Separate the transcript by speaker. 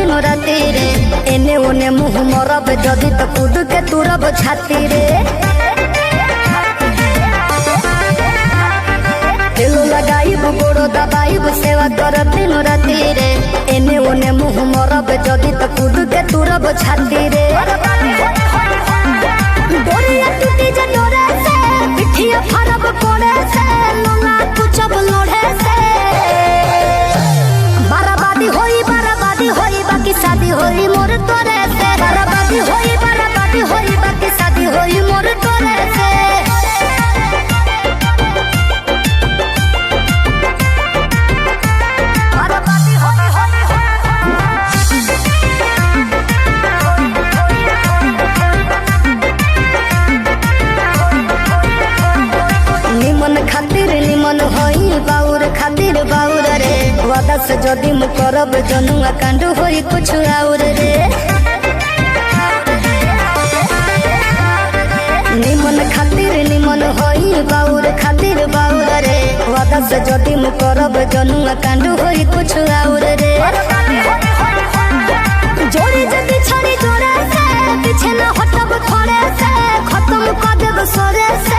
Speaker 1: दिन राति रे एने ओने मुँह मरब जदि तो कूद के तुरब छाती रे दिलो लगाइब गोड़ो दबाइब सेवा कर दिन राति रे एने ओने मुँह मरब जदि तो कूद के तुरब छाती रे डोरिया टूटी जे डोरे से पिठिया फरब कोड़े से लोला कुचब लोढ़े से बर्बादी होई बाकी शादी होई मोर तोरे से बर्बादी होई बाकी शादी होई मोर तोरे से बर्बादी निमन खातिर निमन होई बाउर खातिर बाउर रे वादा से जदि मु करब जनुआ कांड होई कुछ और रे निमन खातिर निमन होई बाउर खातिर बाउर रे वादा से जदि मु करब जनुआ कांड होई कुछ और रे जोड़ी जदि छड़ी जोड़े से पीछे न हटब खड़े से खत्म कर देब सरे से